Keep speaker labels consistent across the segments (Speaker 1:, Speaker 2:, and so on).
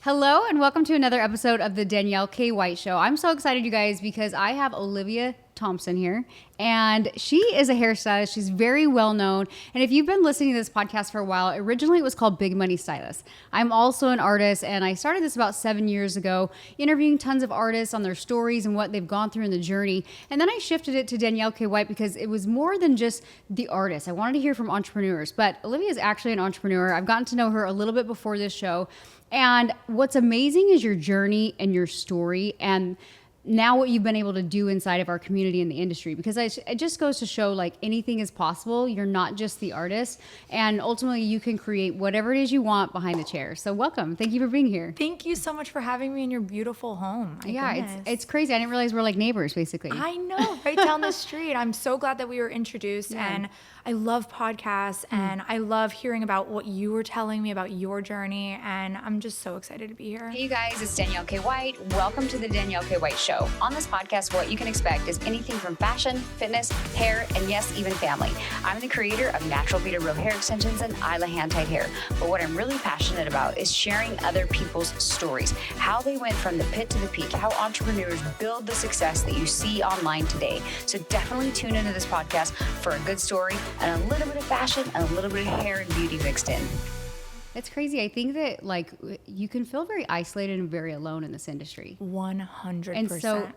Speaker 1: Hello and welcome to another episode of the Danielle K Show. I'm so excited, you guys, because I have Olivia Thompson here, and she is a hairstylist. She's very well known. And if you've been listening to this podcast for a while, originally it was called Big Money Stylist. I'm also an artist, and I started this about 7 years ago, interviewing tons of artists on their stories and what they've gone through in the journey. And then I shifted it to Danielle K because it was more than just the artist. I wanted to hear from entrepreneurs, but Olivia is actually an entrepreneur. I've gotten to know her a little bit before this show. And what's amazing is your journey and your story, and now what you've been able to do inside of our community and the industry, because it just goes to show like anything is possible. You're not just the artist, and ultimately you can create whatever it is you want behind the chair. So welcome. Thank you for being here.
Speaker 2: Thank you so much for having me in your beautiful home.
Speaker 1: It's crazy. I didn't realize we're like neighbors, basically.
Speaker 2: I know, right down the street. I'm so glad that we were introduced, and I love podcasts, and I love hearing about what you were telling me about your journey, and I'm just so excited to be here.
Speaker 3: Hey you guys, it's Danielle K. White. Welcome to the Danielle K. White Show. On this podcast, what you can expect is anything from fashion, fitness, hair, and yes, even family. I'm the creator of Natural Vita Real Hair Extensions and ISLA Hand-Tied Hair. But what I'm really passionate about is sharing other people's stories, how they went from the pit to the peak, how entrepreneurs build the success that you see online today. So definitely tune into this podcast for a good story and a little bit of fashion and a little bit of hair and beauty mixed in.
Speaker 1: It's crazy. I think that like you can feel very isolated and very alone in this industry.
Speaker 2: 100%.
Speaker 1: And so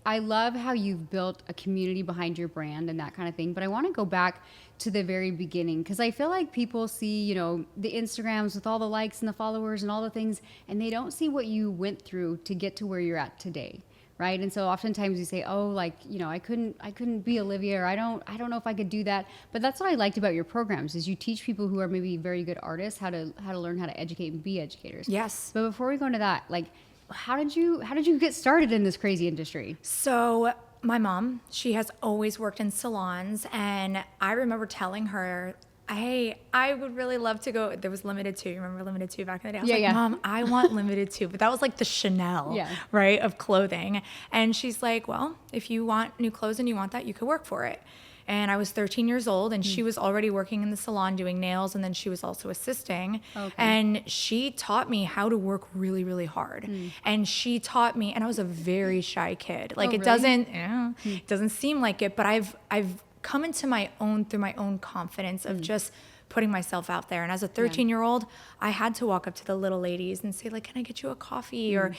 Speaker 1: I love how you've built a community behind your brand and that kind of thing. But I want to go back to the very beginning, because I feel like people see, the Instagrams with all the likes and the followers and all the things, and they don't see what you went through to get to where you're at today. Right. And so oftentimes you say, I couldn't be Olivia, or I don't know if I could do that. But that's what I liked about your programs, is you teach people who are maybe very good artists how to learn how to educate and be educators.
Speaker 2: Yes.
Speaker 1: But before we go into that, like, how did you get started in this crazy industry?
Speaker 2: So my mom, she has always worked in salons, and I remember telling her, hey, I would really love to go. There was Limited 2. You remember Limited 2 back in the day? I was like, Mom, I want Limited 2. But that was like the Chanel, right, of clothing. And she's like, well, if you want new clothes and you want that, you could work for it. And I was 13 years old, and she was already working in the salon doing nails, and then she was also assisting. Okay. And she taught me how to work really, really hard. And she taught me, and I was a very shy kid. Like, it doesn't seem like it, but I've come into my own through my own confidence of just putting myself out there. And as a 13-year-old, I had to walk up to the little ladies and say, like, can I get you a coffee? Or,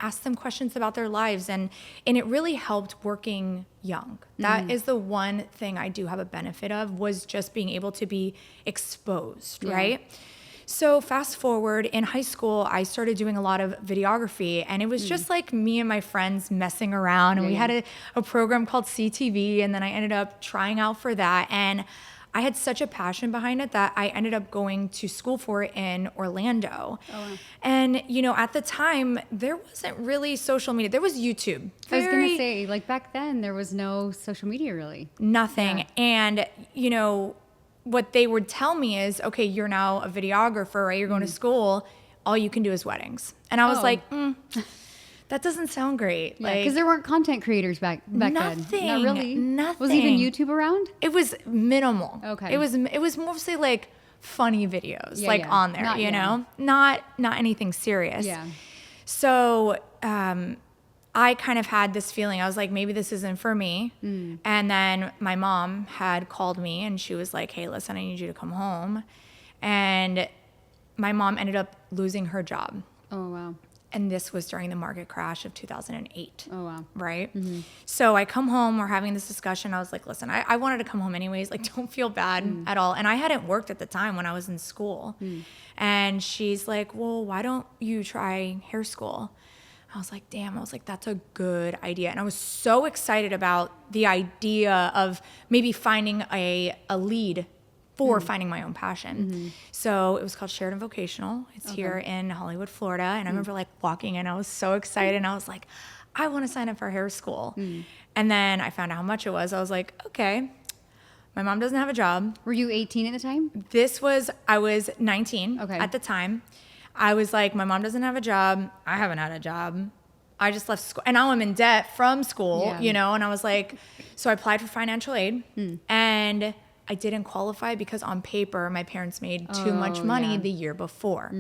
Speaker 2: ask them questions about their lives. And it really helped working young. That is the one thing I do have a benefit of, was just being able to be exposed, right? So fast forward, in high school, I started doing a lot of videography, and it was just like me and my friends messing around, and we had a program called CTV, and then I ended up trying out for that, and I had such a passion behind it that I ended up going to school for it in Orlando. Oh, wow. And, at the time, there wasn't really social media. There was YouTube.
Speaker 1: I was going to say, like, back then, there was no social media, really.
Speaker 2: Nothing. Yeah. And, what they would tell me is, okay, you're now a videographer, right? You're going to school. All you can do is weddings. And I was like, that doesn't sound great.
Speaker 1: Yeah, because there weren't content creators back then.
Speaker 2: Nothing.
Speaker 1: Not really.
Speaker 2: Nothing.
Speaker 1: Was even YouTube around?
Speaker 2: It was minimal.
Speaker 1: Okay.
Speaker 2: It was mostly like funny videos, on there, not anything serious.
Speaker 1: Yeah.
Speaker 2: So, I kind of had this feeling. I was like, maybe this isn't for me. And then my mom had called me, and she was like, hey, listen, I need you to come home. And my mom ended up losing her job.
Speaker 1: Oh, wow.
Speaker 2: And this was during the market crash of 2008.
Speaker 1: Oh, wow.
Speaker 2: Right? Mm-hmm. So I come home, we're having this discussion. I was like, listen, I wanted to come home anyways. Like, don't feel bad at all. And I hadn't worked at the time when I was in school. And she's like, well, why don't you try hair school? I was like, damn, that's a good idea. And I was so excited about the idea of maybe finding a lead for finding my own passion. So it was called Sheridan Vocational. It's here in Hollywood, Florida. And I remember like walking in, I was so excited. And I was like, I want to sign up for hair school. And then I found out how much it was. I was like, okay. My mom doesn't have a job.
Speaker 1: Were you 18 at the time?
Speaker 2: I was 19 at the time. I was like, my mom doesn't have a job. I haven't had a job. I just left school. And now I'm in debt from school, and I was like, so I applied for financial aid. And I didn't qualify because on paper, my parents made too much money the year before.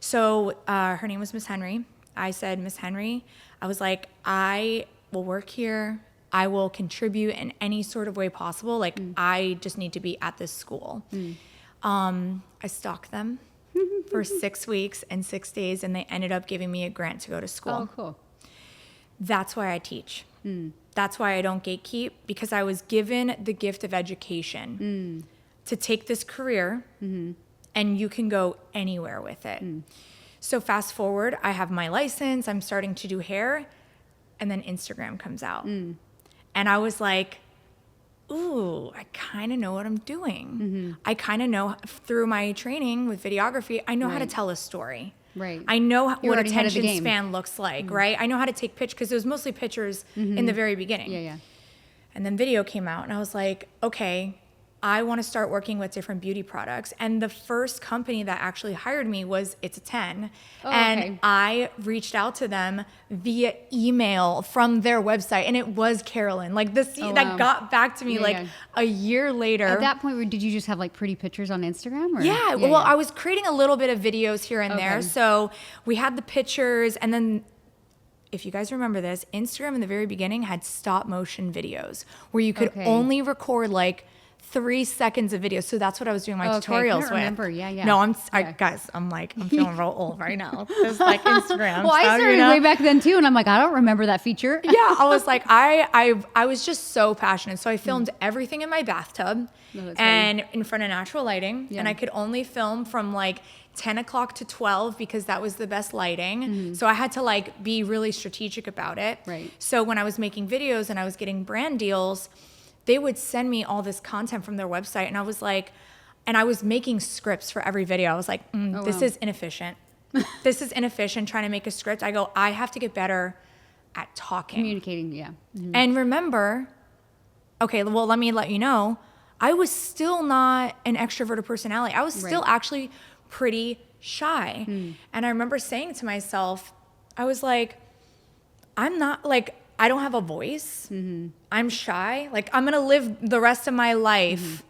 Speaker 2: So her name was Miss Henry. I said, Miss Henry, I was like, I will work here. I will contribute in any sort of way possible. Like, I just need to be at this school. I stalked them for 6 weeks and 6 days, and they ended up giving me a grant to go to school.
Speaker 1: Oh, cool.
Speaker 2: That's why I teach. That's why I don't gatekeep, because I was given the gift of education to take this career, and you can go anywhere with it. So fast forward, I have my license, I'm starting to do hair, and then Instagram comes out. And I was like, ooh, I kind of know what I'm doing. I kind of know through my training with videography, I know how to tell a story.
Speaker 1: Right.
Speaker 2: I know
Speaker 1: You're
Speaker 2: what
Speaker 1: already ahead of the
Speaker 2: attention
Speaker 1: game.
Speaker 2: span looks like, right? I know how to take pictures, because it was mostly pictures in the very beginning.
Speaker 1: Yeah.
Speaker 2: And then video came out, and I was like, okay, I want to start working with different beauty products. And the first company that actually hired me was It's a 10. And I reached out to them via email from their website, and it was Carolyn. Like this, that got back to me a year later.
Speaker 1: At that point, did you just have like pretty pictures on Instagram? Or?
Speaker 2: Yeah. Well, I was creating a little bit of videos here and there. So we had the pictures, and then if you guys remember this, Instagram in the very beginning had stop motion videos where you could only record like 3 seconds of video. So that's what I was doing my tutorials with.
Speaker 1: Remember. Yeah.
Speaker 2: No, guys, I'm feeling real old right now. It's like Instagram.
Speaker 1: Well, I started way back then too, and I'm like, I don't remember that feature.
Speaker 2: Yeah, I was like, I was just so passionate. So I filmed everything in my bathtub and in front of natural lighting. And I could only film from like 10 o'clock to 12 because that was the best lighting. So I had to like be really strategic about it.
Speaker 1: Right.
Speaker 2: So when I was making videos and I was getting brand deals, they would send me all this content from their website, and I was like, and I was making scripts for every video. I was like, this is inefficient. This is inefficient trying to make a script. I go, I have to get better at talking.
Speaker 1: Communicating, yeah.
Speaker 2: And remember, okay, well, let me let you know, I was still not an extroverted personality. I was still actually pretty shy. And I remember saying to myself, I was like, I'm not like, I don't have a voice. I'm shy. Like, I'm going to live the rest of my life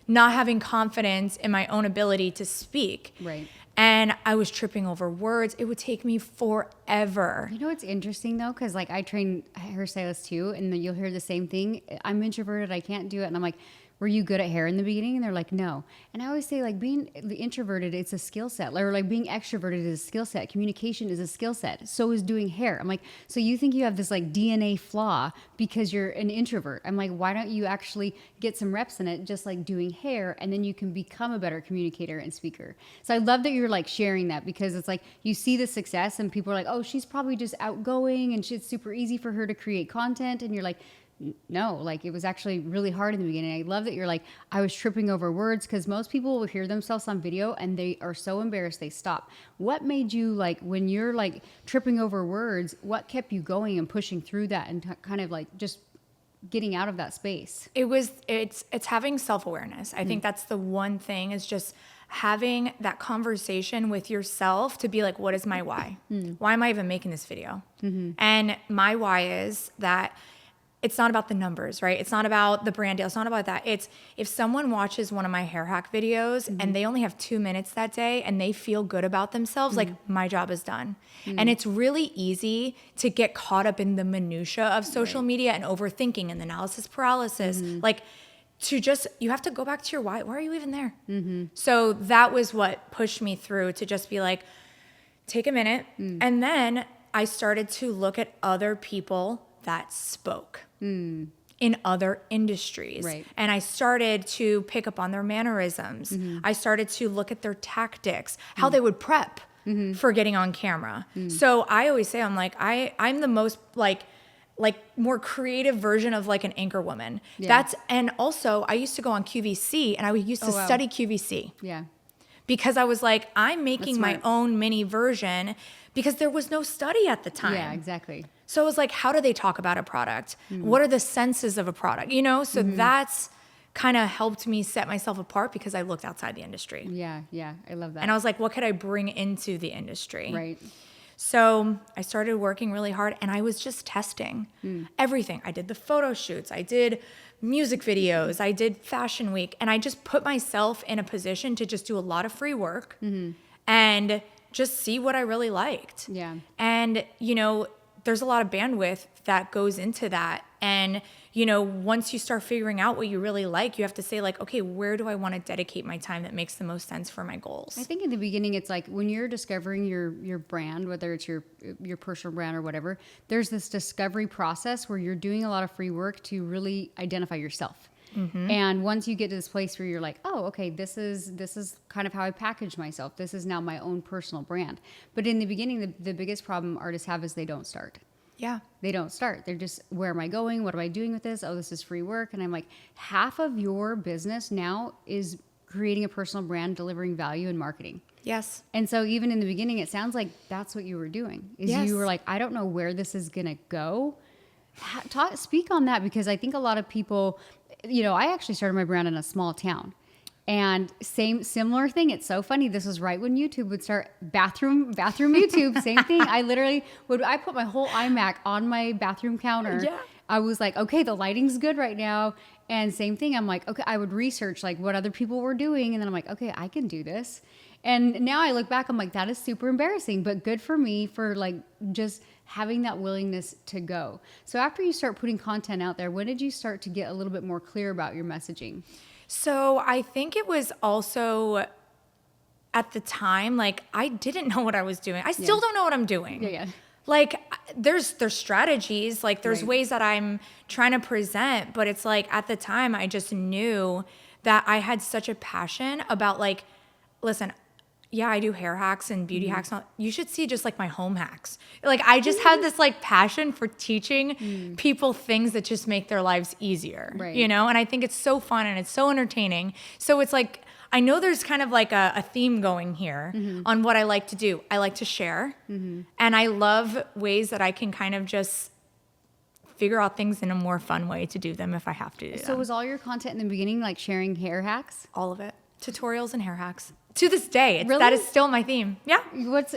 Speaker 2: not having confidence in my own ability to speak.
Speaker 1: Right.
Speaker 2: And I was tripping over words. It would take me forever.
Speaker 1: You know what's interesting though? Because like I train hairstylists too, and then you'll hear the same thing. I'm introverted. I can't do it. And I'm like, were you good at hair in the beginning? And they're like, no. And I always say like being introverted, it's a skill set. Or like being extroverted is a skill set. Communication is a skill set. So is doing hair. I'm like, so you think you have this like DNA flaw because you're an introvert. I'm like, why don't you actually get some reps in it, just like doing hair, and then you can become a better communicator and speaker. So I love that you're like sharing that, because it's like you see the success and people are like, oh, she's probably just outgoing and it's super easy for her to create content. And you're like, no, like it was actually really hard in the beginning. I love that you're like, I was tripping over words, because most people will hear themselves on video and they are so embarrassed they stop. What made you like, when you're like tripping over words, what kept you going and pushing through that and kind of like just getting out of that space?
Speaker 2: It's having self-awareness. I think that's the one thing, is just having that conversation with yourself to be like, what is my why? Why am I even making this video? And my why is that it's not about the numbers, right? It's not about the brand deal. It's not about that. It's if someone watches one of my hair hack videos and they only have 2 minutes that day and they feel good about themselves, like my job is done. And it's really easy to get caught up in the minutia of social media and overthinking and analysis paralysis. Like you have to go back to your why. Why are you even there? So that was what pushed me through to just be like, take a minute. And then I started to look at other people that spoke in other industries.
Speaker 1: Right.
Speaker 2: And I started to pick up on their mannerisms. I started to look at their tactics, how they would prep for getting on camera. So I always say, I'm like, I'm the most like more creative version of like an anchor woman. And also I used to go on QVC, and I used to study QVC.
Speaker 1: Yeah.
Speaker 2: Because I was like, I'm making my own mini version, because there was no study at the time.
Speaker 1: Yeah, exactly.
Speaker 2: So it was like, how do they talk about a product? What are the senses of a product? You know, so that's kind of helped me set myself apart, because I looked outside the industry.
Speaker 1: Yeah, I love that.
Speaker 2: And I was like, what could I bring into the industry?
Speaker 1: Right.
Speaker 2: So I started working really hard, and I was just testing everything. I did the photo shoots, I did music videos, I did fashion week, and I just put myself in a position to just do a lot of free work and just see what I really liked.
Speaker 1: Yeah.
Speaker 2: And, you know, there's a lot of bandwidth that goes into that. And, you know, once you start figuring out what you really like, you have to say like, okay, where do I want to dedicate my time that makes the most sense for my goals?
Speaker 1: I think in the beginning, it's like when you're discovering your brand, whether it's your personal brand or whatever, there's this discovery process where you're doing a lot of free work to really identify yourself. And once you get to this place where you're like, oh, okay, this is kind of how I package myself. This is now my own personal brand. But in the beginning, the biggest problem artists have is they don't start.
Speaker 2: Yeah.
Speaker 1: They don't start. They're just, where am I going? What am I doing with this? Oh, this is free work. And I'm like, half of your business now is creating a personal brand, delivering value and marketing.
Speaker 2: Yes.
Speaker 1: And so even in the beginning, it sounds like that's what you were doing. Is
Speaker 2: Yes.
Speaker 1: you were like, I don't know where this is going to go. Speak on that, because I think a lot of people, you know, I actually started my brand in a small town. And similar thing. It's so funny. This was right when YouTube would start. Bathroom YouTube, same thing. I put my whole iMac on my bathroom counter.
Speaker 2: Yeah.
Speaker 1: I was like, okay, the lighting's good right now. And same thing. I'm like, okay, I would research like what other people were doing. And then I'm like, okay, I can do this. And now I look back, I'm like, that is super embarrassing, but good for me for like just having that willingness to go. So after you start putting content out there, when did you start to get a little bit more clear about your messaging?
Speaker 2: So I think it was also at the time, like I didn't know what I was doing. I still don't know what I'm doing.
Speaker 1: Yeah.
Speaker 2: Like there's strategies, like there's ways that I'm trying to present, but it's like at the time I just knew that I had such a passion about like, listen, yeah, I do hair hacks and beauty hacks. You should see just like my home hacks. Like I just have this like passion for teaching people things that just make their lives easier, you know? And I think it's so fun and it's so entertaining. So it's like, I know there's kind of like a theme going here on what I like to do. I like to share and I love ways that I can kind of just figure out things in a more fun way to do them if I have to do
Speaker 1: So
Speaker 2: them.
Speaker 1: was all your content in the beginning like sharing hair hacks?
Speaker 2: All of it. Tutorials and hair hacks. To this day,
Speaker 1: Really?
Speaker 2: that is still my theme. Yeah.
Speaker 1: What's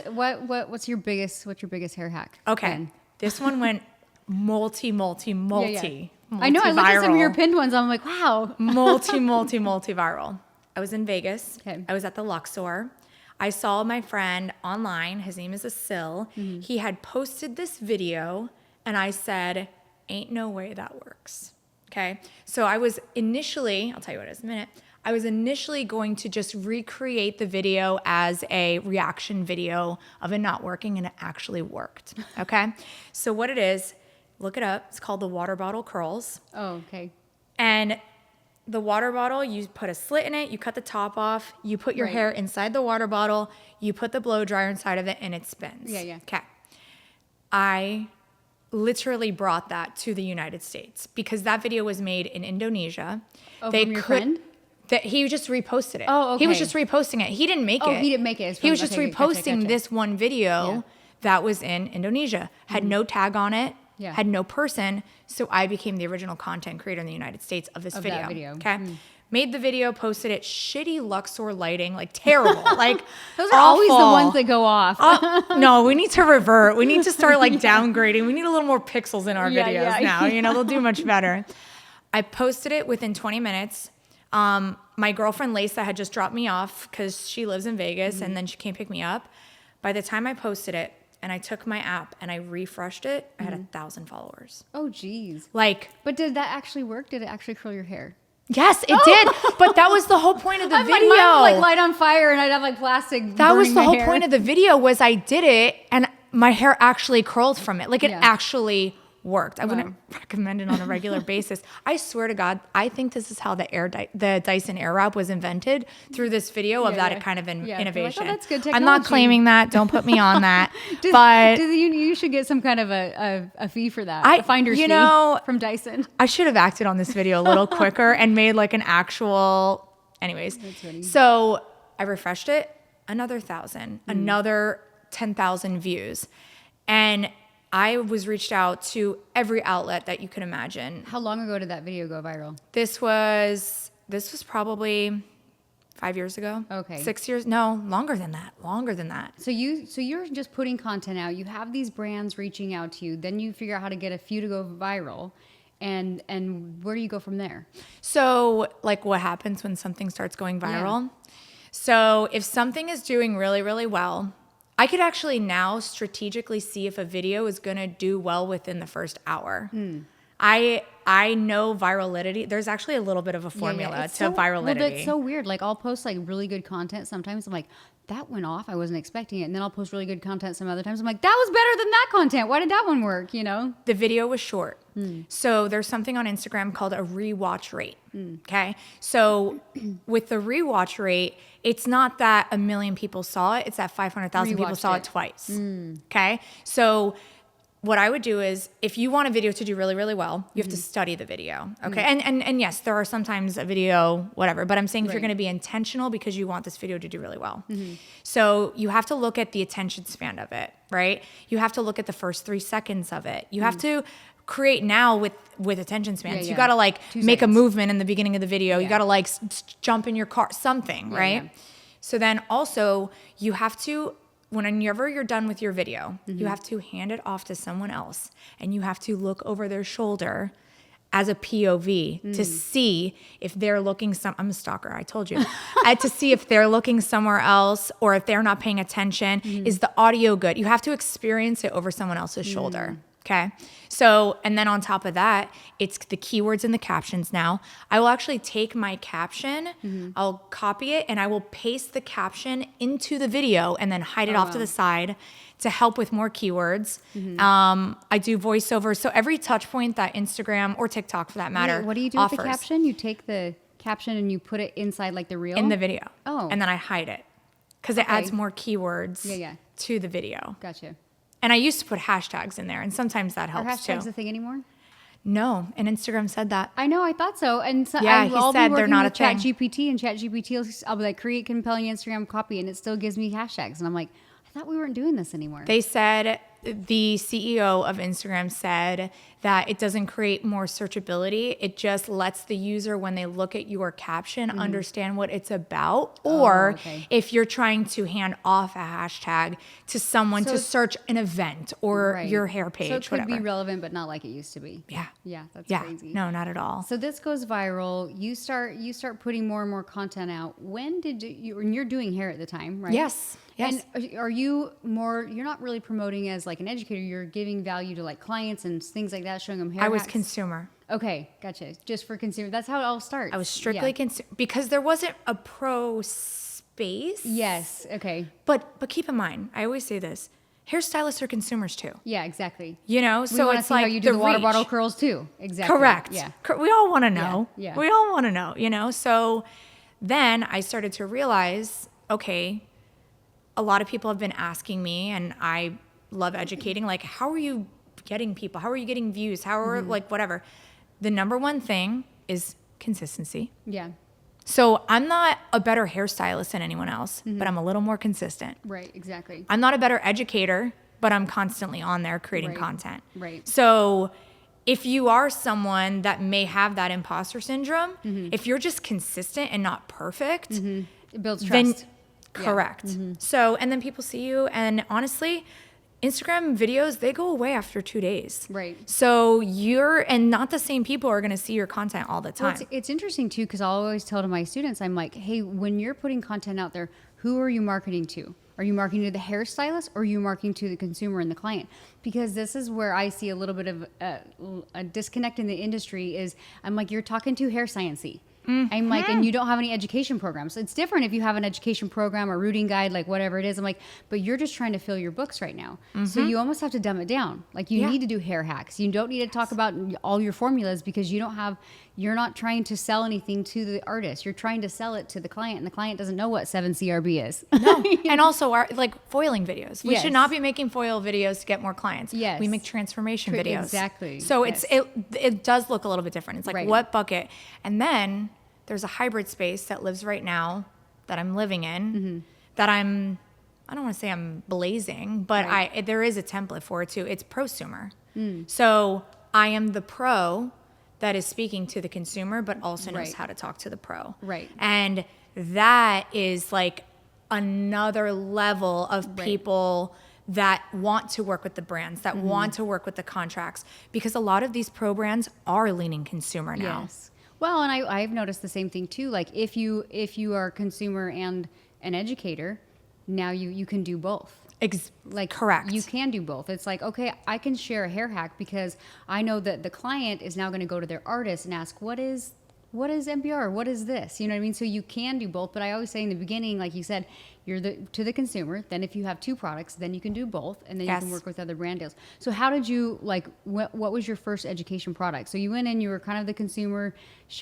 Speaker 1: your biggest hair hack?
Speaker 2: Okay.
Speaker 1: then?
Speaker 2: This one went multi
Speaker 1: I know. I looked at some of your pinned ones. I'm like, wow.
Speaker 2: multi viral. I was in Vegas.
Speaker 1: Okay.
Speaker 2: I was at the Luxor. I saw my friend online. His name is Asil. He had posted this video, and I said, ain't no way that works. Okay. So I was initially, I'll tell you what it is in a minute. I was initially going to just recreate the video as a reaction video of it not working, and it actually worked. Okay. So what it is, look it up. It's called the water bottle curls.
Speaker 1: Oh, okay.
Speaker 2: And the water bottle, you put a slit in it, you cut the top off, you put your hair inside the water bottle, you put the blow dryer inside of it, and it spins.
Speaker 1: Yeah.
Speaker 2: Okay. I literally brought that to the United States because that video was made in Indonesia.
Speaker 1: Oh, from your friend?
Speaker 2: That he just reposted it.
Speaker 1: Oh, okay.
Speaker 2: He was just reposting it. He didn't make it.
Speaker 1: Oh, he didn't make it.
Speaker 2: He was just reposting
Speaker 1: gotcha.
Speaker 2: this one video that was in Indonesia. Had no tag on it.
Speaker 1: Yeah.
Speaker 2: Had no person. So I became the original content creator in the United States of this video.
Speaker 1: That video.
Speaker 2: Okay. Made the video, posted it, shitty Luxor lighting, like terrible. Like
Speaker 1: Those are always the ones that go off.
Speaker 2: No, we need to revert. We need to start like downgrading. We need a little more pixels in our videos now. You know, they'll do much better. I posted it within 20 minutes. My girlfriend Lisa had just dropped me off because she lives in Vegas and then she came pick me up. By the time I posted it and I took my app and I refreshed it, I had 1,000 followers.
Speaker 1: Oh, geez.
Speaker 2: Like,
Speaker 1: But did that actually work? Did it actually curl your hair?
Speaker 2: yes, it did. But that was the whole point of the video.
Speaker 1: Like, mine would like light on fire and I'd have like plastic.
Speaker 2: That was
Speaker 1: burning
Speaker 2: the
Speaker 1: my
Speaker 2: whole
Speaker 1: hair.
Speaker 2: point of the video was I did it and my hair actually curled from it. Like it actually worked. I wouldn't recommend it on a regular basis. I swear to God, I think this is how the Dyson Airwrap was invented through this video of that kind of innovation.
Speaker 1: Like, oh, that's good
Speaker 2: I'm not
Speaker 1: technology.
Speaker 2: claiming that. Don't put me on that.
Speaker 1: You should get some kind of a fee for that. A finder's fee from Dyson.
Speaker 2: I should have acted on this video a little quicker and made like an actual. Anyways, so I refreshed it. Another 1,000. Another 10,000 views, and I was reached out to every outlet that you could imagine.
Speaker 1: How long ago did that video go viral?
Speaker 2: This was probably 5 years ago.
Speaker 1: Okay.
Speaker 2: 6 years. No, longer than that.
Speaker 1: So you're just putting content out. You have these brands reaching out to you. Then you figure out how to get a few to go viral. And where do you go from there?
Speaker 2: So like what happens when something starts going viral? Yeah. So if something is doing really, really well, I could actually now strategically see if a video is going to do well within the first hour. I know virality. There's actually a little bit of a formula to virality.
Speaker 1: Well, that's so weird. Like I'll post like really good content. Sometimes I'm like, that went off. I wasn't expecting it. And then I'll post really good content some other times. I'm like, that was better than that content. Why did that one work? You know?
Speaker 2: The video was short. So there's something on Instagram called a rewatch rate. Okay. So with the rewatch rate, it's not that 1 million people saw it. It's that 500,000 people saw it twice. Okay. So what I would do is if you want a video to do really, really well, you have to study the video. Okay. And yes, there are sometimes a video, whatever, but I'm saying if you're going to be intentional because you want this video to do really well. So you have to look at the attention span of it, right? You have to look at the first 3 seconds of it. You have to create now with attention spans. You got to like make a movement in the beginning of the video. You got to like jump in your car, something, right? So then also you have to, whenever you're done with your video, you have to hand it off to someone else and you have to look over their shoulder as a POV to see if they're looking I'm a stalker, I told you. To see if they're looking somewhere else or if they're not paying attention. Is the audio good? You have to experience it over someone else's shoulder. Okay. So, and then on top of that, it's the keywords and the captions now. I will actually take my caption, I'll copy it, and I will paste the caption into the video and then hide it off to the side to help with more keywords. I do voiceover. So every touch point that Instagram or TikTok for that matter
Speaker 1: what do you do with the caption? You take the caption and you put it inside like the reel?
Speaker 2: In the video. Oh. And then I hide it because it adds more keywords to the video.
Speaker 1: Gotcha.
Speaker 2: And I used to put hashtags in there, and sometimes that helps too.
Speaker 1: Are hashtags a thing anymore?
Speaker 2: No, and Instagram said that.
Speaker 1: I know, I thought so. And so
Speaker 2: yeah, he said they're not a thing.
Speaker 1: ChatGPT, and ChatGPT, I'll be like, create compelling Instagram copy, and it still gives me hashtags. And I'm like, I thought we weren't doing this anymore.
Speaker 2: They said, the CEO of Instagram said that it doesn't create more searchability. It just lets the user, when they look at your caption, understand what it's about. Or if you're trying to hand off a hashtag to someone to search an event or your hair page,
Speaker 1: so it could be relevant, but not like it used to be.
Speaker 2: Yeah.
Speaker 1: Yeah, that's crazy.
Speaker 2: No, not at all.
Speaker 1: So this goes viral. You start putting more and more content out. When did you, and you're doing hair at the time, right?
Speaker 2: Yes. Yes.
Speaker 1: And are you more, you're not really promoting as like an educator, you're giving value to like clients and things like that, showing them hair
Speaker 2: I was
Speaker 1: hacks?
Speaker 2: consumer.
Speaker 1: Okay, gotcha. Just for consumer. That's how it all starts.
Speaker 2: I was strictly consumer because there wasn't a pro space.
Speaker 1: Yes, okay.
Speaker 2: But keep in mind, I always say this, hairstylists are consumers too.
Speaker 1: Yeah, exactly.
Speaker 2: You know, so it's like
Speaker 1: how you do the water bottle curls too. Exactly.
Speaker 2: Correct.
Speaker 1: Yeah.
Speaker 2: We all want to know.
Speaker 1: Yeah.
Speaker 2: We all want to know, you know? So then I started to realize, okay, a lot of people have been asking me, and I love educating, like, how are you getting people? How are you getting views? How are, like, whatever. The number one thing is consistency.
Speaker 1: Yeah.
Speaker 2: So I'm not a better hairstylist than anyone else, but I'm a little more consistent.
Speaker 1: Right, exactly.
Speaker 2: I'm not a better educator, but I'm constantly on there creating content.
Speaker 1: Right.
Speaker 2: So if you are someone that may have that imposter syndrome, if you're just consistent and not perfect,
Speaker 1: it builds trust.
Speaker 2: Then, correct. So, and then people see you, and honestly, Instagram videos, they go away after 2 days.
Speaker 1: Right.
Speaker 2: So and not the same people are going to see your content all the time.
Speaker 1: Well, it's interesting too, because I'll always tell to my students, I'm like, hey, when you're putting content out there, who are you marketing to? Are you marketing to the hairstylist, or are you marketing to the consumer and the client? Because this is where I see a little bit of a disconnect in the industry is, I'm like, you're talking to hair science-y. I'm like, and you don't have any education programs. It's different if you have an education program or rooting guide, like whatever it is. I'm like, but you're just trying to fill your books right now. So you almost have to dumb it down. Like you need to do hair hacks. You don't need to talk about all your formulas because you're not trying to sell anything to the artist. You're trying to sell it to the client, and the client doesn't know what 7CRB is.
Speaker 2: No. And also like foiling videos. We should not be making foil videos to get more clients.
Speaker 1: Yes.
Speaker 2: We make transformation videos.
Speaker 1: Exactly.
Speaker 2: So it does look a little bit different. It's like what bucket? And then there's a hybrid space that lives right now that I'm living in that I don't want to say I'm blazing, but there is a template for it too. It's prosumer. So I am the pro that is speaking to the consumer, but also knows how to talk to the pro.
Speaker 1: Right.
Speaker 2: And that is like another level of people that want to work with the brands, that want to work with the contracts, because a lot of these pro brands are leaning consumer now.
Speaker 1: Yes. Well, and I've noticed the same thing too. Like if you are a consumer and an educator, now you can do both.
Speaker 2: Correct.
Speaker 1: You can do both. It's like, okay, I can share a hair hack because I know that the client is now going to go to their artist and ask, what is NBR? What is this? You know what I mean? So you can do both. But I always say in the beginning, like you said, you're to the consumer. Then if you have two products, then you can do both. And then you can work with other brand deals. So how did you, like, what was your first education product? So you went in, you were kind of the consumer.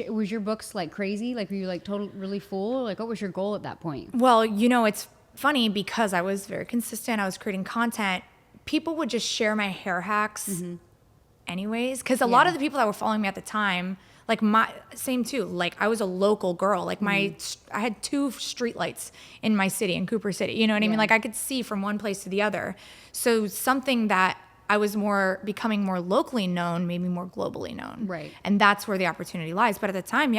Speaker 1: Was your books like crazy? Like, were you like really full? Like, what was your goal at that point?
Speaker 2: Well, it's funny because I was very consistent. I was creating content. People would just share my hair hacks anyways. Because a lot of the people that were following me at the time, like same too, like I was a local girl. Like I had 2 street lights in my city, in Cooper City. You know what I mean? Like I could see from one place to the other. So something that I was becoming more locally known, maybe more globally known.
Speaker 1: Right.
Speaker 2: And that's where the opportunity lies. But at the time,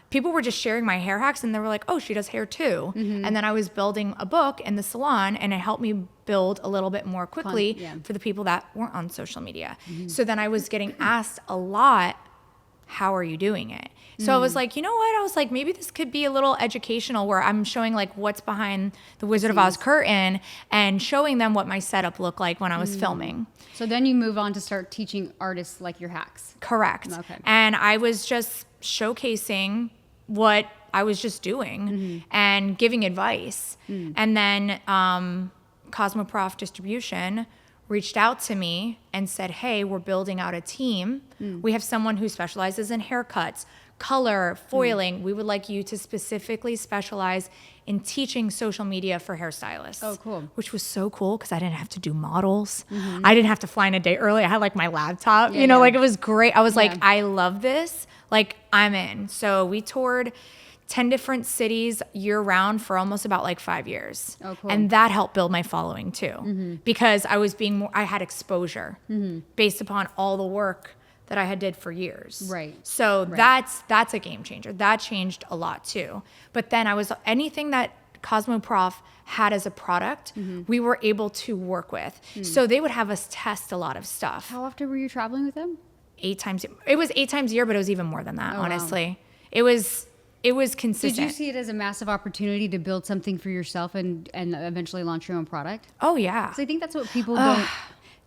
Speaker 2: people were just sharing my hair hacks and they were like, oh, she does hair too. And then I was building a book in the salon and it helped me build a little bit more quickly for the people that weren't on social media. So then I was getting asked a lot, how are you doing it? So I was like, you know what? I was like, maybe this could be a little educational where I'm showing like what's behind the Wizard of Oz curtain and showing them what my setup looked like when I was filming.
Speaker 1: So then you move on to start teaching artists like your hacks.
Speaker 2: Correct.
Speaker 1: Okay.
Speaker 2: And I was just showcasing what I was just doing and giving advice. And then Cosmoprof Distribution reached out to me and said, hey, we're building out a team. We have someone who specializes in haircuts, color, foiling. We would like you to specifically specialize in teaching social media for hairstylists.
Speaker 1: Oh, cool.
Speaker 2: Which was so cool because I didn't have to do models. I didn't have to fly in a day early. I had like my laptop, like it was great. I was like, I love this. Like I'm in. So we toured 10 different cities year round for almost about like 5 years.
Speaker 1: Oh, cool.
Speaker 2: And that helped build my following too, because I was I had exposure based upon all the work that I had did for years.
Speaker 1: Right.
Speaker 2: So that's a game changer. That changed a lot too. But then anything that Cosmoprof had as a product, we were able to work with. So they would have us test a lot of stuff.
Speaker 1: How often were you traveling with them?
Speaker 2: 8 times. It was 8 times a year, but it was even more than that, honestly. Wow. It was consistent.
Speaker 1: Did you see it as a massive opportunity to build something for yourself and eventually launch your own product?
Speaker 2: Oh, yeah.
Speaker 1: So I think that's what people don't.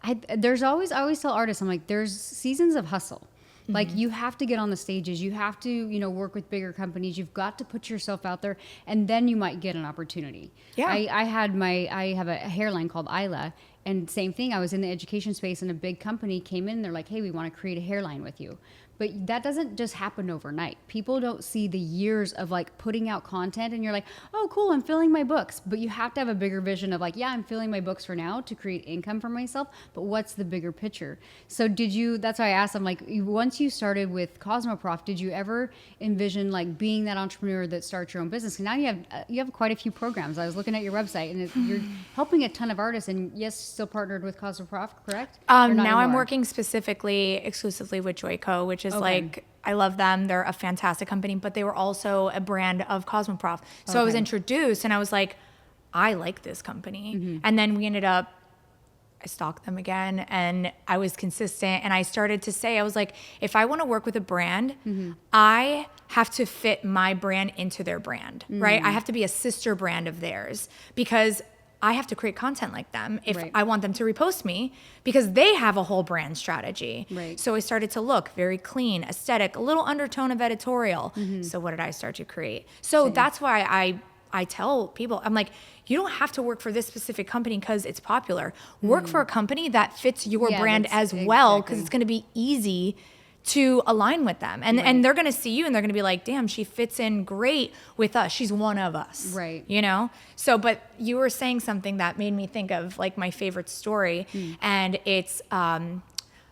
Speaker 1: I always tell artists, I'm like, there's seasons of hustle. Like you have to get on the stages, you have to, work with bigger companies. You've got to put yourself out there, and then you might get an opportunity. Yeah. I have a hairline called ISLA, and same thing. I was in the education space, and a big company came in. And they're like, "Hey, we want to create a hairline with you." But that doesn't just happen overnight. People don't see the years of like putting out content and you're like, oh, cool, I'm filling my books. But you have to have a bigger vision of like, yeah, I'm filling my books for now to create income for myself. But what's the bigger picture? So that's why I asked them, like, once you started with Cosmoprof, did you ever envision like being that entrepreneur that starts your own business? And now you have quite a few programs. I was looking at your website and you're helping a ton of artists, and yes, still partnered with Cosmoprof, correct?
Speaker 2: Now I'm working exclusively with Joico, which is like, I love them. They're a fantastic company, but they were also a brand of Cosmoprof. So I was introduced and I was like, I like this company. And then I stalked them again and I was consistent. And I started to say, I was like, if I want to work with a brand, I have to fit my brand into their brand, right? I have to be a sister brand of theirs because I have to create content like them if I want them to repost me, because they have a whole brand strategy.
Speaker 1: Right.
Speaker 2: So I started to look very clean, aesthetic, a little undertone of editorial. So what did I start to create? So that's why I tell people, I'm like, you don't have to work for this specific company because it's popular. Work for a company that fits your brand as well, because it's going to be easy to align with them. And they're going to see you and they're going to be like, damn, she fits in great with us. She's one of us.
Speaker 1: Right.
Speaker 2: So, but you were saying something that made me think of like my favorite story. And it's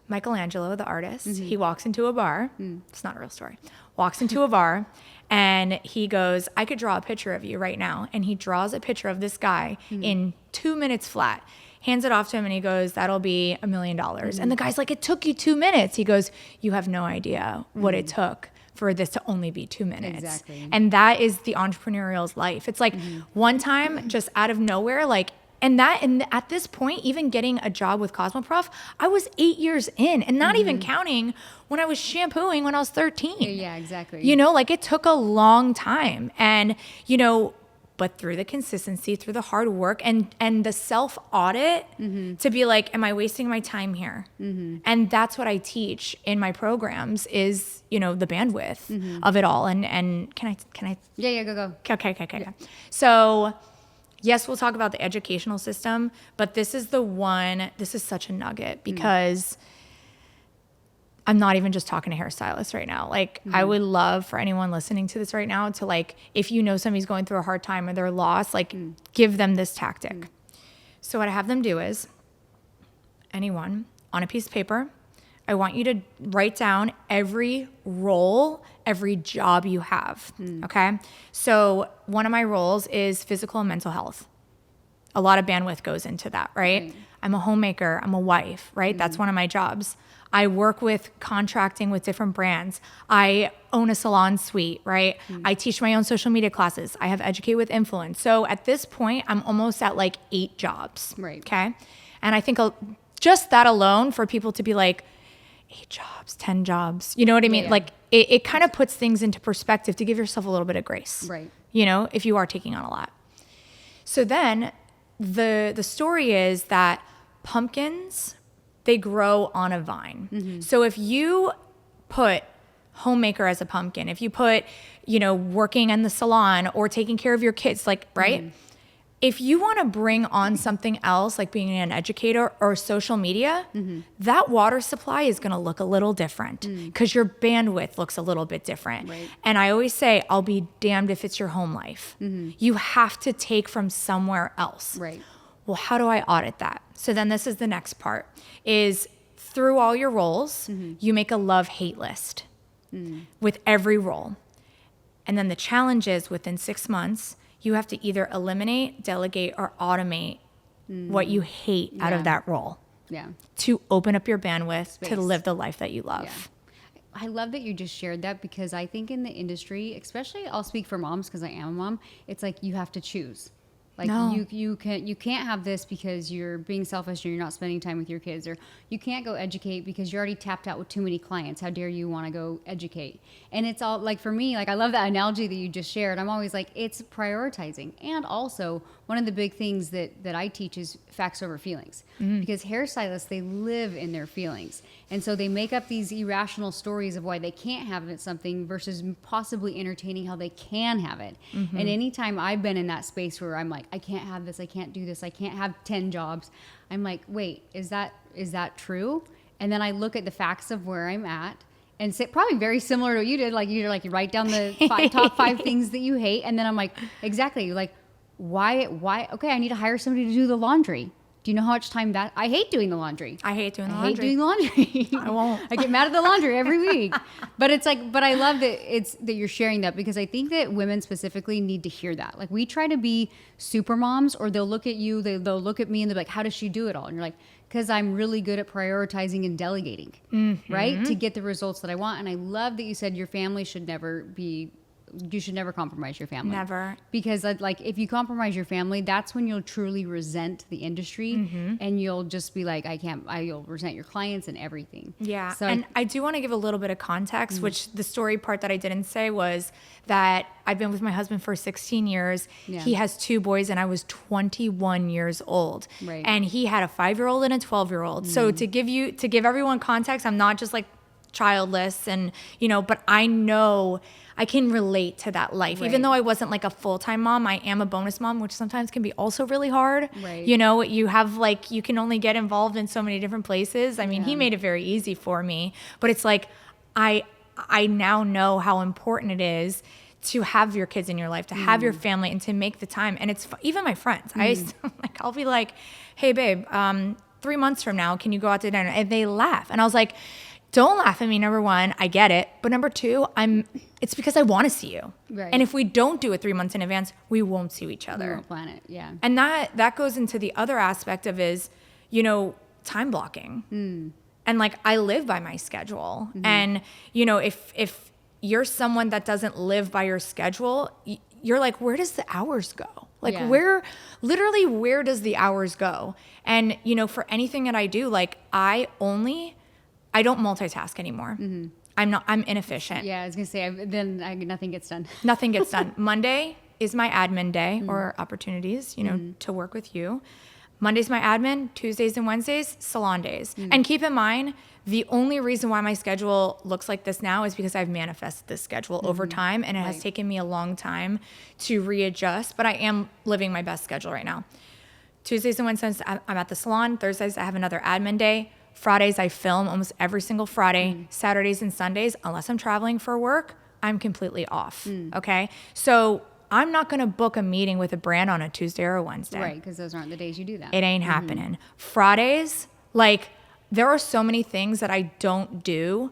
Speaker 2: Michelangelo, the artist. He walks into a bar. It's not a real story. Walks into a bar and he goes, I could draw a picture of you right now. And he draws a picture of this guy in 2 minutes flat. hands it off to him, and he goes, that'll be $1 million. And the guy's like, it took you 2 minutes. He goes, you have no idea what it took for this to only be 2 minutes.
Speaker 1: Exactly.
Speaker 2: And that is the entrepreneurial's life. It's like one time, just out of nowhere, like, and at this point, even getting a job with Cosmoprof, I was 8 years in, and not even counting when I was shampooing when I was 13.
Speaker 1: Yeah, exactly.
Speaker 2: You know, like, it took a long time. And, you know, but through the consistency, through the hard work, and the self-audit to be like, am I wasting my time here? And that's what I teach in my programs is, you know, the bandwidth of it all. And can I?
Speaker 1: Yeah, go.
Speaker 2: Okay. So, yes, we'll talk about the educational system, but this is such a nugget because I'm not even just talking to hairstylists right now. Like, I would love for anyone listening to this right now to, like, if you know somebody's going through a hard time or they're lost, like, give them this tactic. So what I have them do is, anyone on a piece of paper, I want you to write down every role, every job you have, okay? So one of my roles is physical and mental health. A lot of bandwidth goes into that, right? I'm a homemaker, I'm a wife, right? That's one of my jobs. I work with contracting with different brands. I own a salon suite, right? I teach my own social media classes. I have Educate with Influence. So at this point, I'm almost at like 8 jobs,
Speaker 1: Right.
Speaker 2: okay? And I think just that alone for people to be like, 8 jobs, 10 jobs, you know what I mean?
Speaker 1: Yeah.
Speaker 2: Like, it kind of puts things into perspective to give yourself a little bit of grace,
Speaker 1: Right.
Speaker 2: you know, if you are taking on a lot. So then the story is that pumpkins, they grow on a vine. So if you put homemaker as a pumpkin, if you put, you know, working in the salon or taking care of your kids, like, right? If you want to bring on something else, like being an educator or social media, that water supply is going to look a little different because your bandwidth looks a little bit different.
Speaker 1: Right.
Speaker 2: And I always say, I'll be damned if it's your home life. You have to take from somewhere else.
Speaker 1: Right.
Speaker 2: Well, how do I audit that? So then this is the next part, is through all your roles, you make a love-hate list with every role. And then the challenge is within 6 months, you have to either eliminate, delegate, or automate what you hate out of that role
Speaker 1: Yeah.
Speaker 2: to open up your bandwidth
Speaker 1: Space.
Speaker 2: to live the life that you love.
Speaker 1: Yeah. I love that you just shared that because I think in the industry, especially I'll speak for moms because I am a mom, it's like you have to choose. Like
Speaker 2: No.
Speaker 1: you can't have this because you're being selfish or you're not spending time with your kids, or you can't go educate because you're already tapped out with too many clients. How dare you want to go educate? And it's all like, for me, like, I love that analogy that you just shared. I'm always like, it's prioritizing. And also one of the big things that I teach is facts over feelings, because hairstylists, they live in their feelings. And so they make up these irrational stories of why they can't have something versus possibly entertaining how they can have it. And anytime I've been in that space where I'm like, I can't have this, I can't do this, I can't have 10 jobs, I'm like, wait, is that true? And then I look at the facts of where I'm at and say, probably very similar to what you did. Like, you write down the top 5 things that you hate. And then I'm like, exactly. Like, why? Okay, I need to hire somebody to do the laundry. Do you know how much time that I hate doing the laundry?
Speaker 2: I hate doing the
Speaker 1: I hate doing the laundry.
Speaker 2: I won't.
Speaker 1: I get mad at the laundry every week. But it's like, but I love that you're sharing that, because I think that women specifically need to hear that. Like, we try to be super moms, or they'll look at you, they'll look at me and they're like, how does she do it all? And you're like, because I'm really good at prioritizing and delegating, right? To get the results that I want. And I love that you said your family should never you should never compromise your family.
Speaker 2: Never.
Speaker 1: Because like, if you compromise your family, that's when you'll truly resent the industry, and you'll just be like, you'll resent your clients and everything.
Speaker 2: Yeah.
Speaker 1: So
Speaker 2: and I do want to give a little bit of context, which the story part that I didn't say was that I've been with my husband for 16 years.
Speaker 1: Yeah.
Speaker 2: He has 2 boys and I was 21 years old.
Speaker 1: Right.
Speaker 2: And he had a 5-year-old and a 12-year-old. So to give everyone context, I'm not just like childless, and, you know, but I know I can relate to that life.
Speaker 1: Right.
Speaker 2: Even though I wasn't like a full-time mom, I am a bonus mom, which sometimes can be also really hard.
Speaker 1: Right.
Speaker 2: You know, you have like, you can only get involved in so many different places. I mean, he
Speaker 1: Yeah.
Speaker 2: made it very easy for me, but it's like, I now know how important it is to have your kids in your life, to have your family, and to make the time. And it's even my friends. I'll be like, hey babe, 3 months from now, can you go out to dinner? And they laugh. And I was like, Don't laugh at me, number one. I get it. But number two, it's because I want to see you.
Speaker 1: Right.
Speaker 2: And if we don't do it 3 months in advance, we won't see each other.
Speaker 1: We won't plan it, yeah.
Speaker 2: And that goes into the other aspect of is, you know, time blocking. And like, I live by my schedule. And, you know, if you're someone that doesn't live by your schedule, you're like, where does the hours go? Like where does the hours go? And, you know, for anything that I do, like I don't multitask anymore. I'm inefficient.
Speaker 1: Yeah, I was gonna say, nothing gets done.
Speaker 2: Nothing gets done. Monday is my admin day or opportunities, you know, to work with you. Monday's my admin, Tuesdays and Wednesdays, salon days. And keep in mind, the only reason why my schedule looks like this now is because I've manifested this schedule over time, and it has taken me a long time to readjust, but I am living my best schedule right now. Tuesdays and Wednesdays, I'm at the salon. Thursdays, I have another admin day. Fridays, I film almost every single Friday. Saturdays and Sundays, unless I'm traveling for work, I'm completely off, okay? So I'm not gonna book a meeting with a brand on a Tuesday or a Wednesday.
Speaker 1: Right, because those aren't the days you do that.
Speaker 2: It ain't happening. Fridays, like, there are so many things that I don't do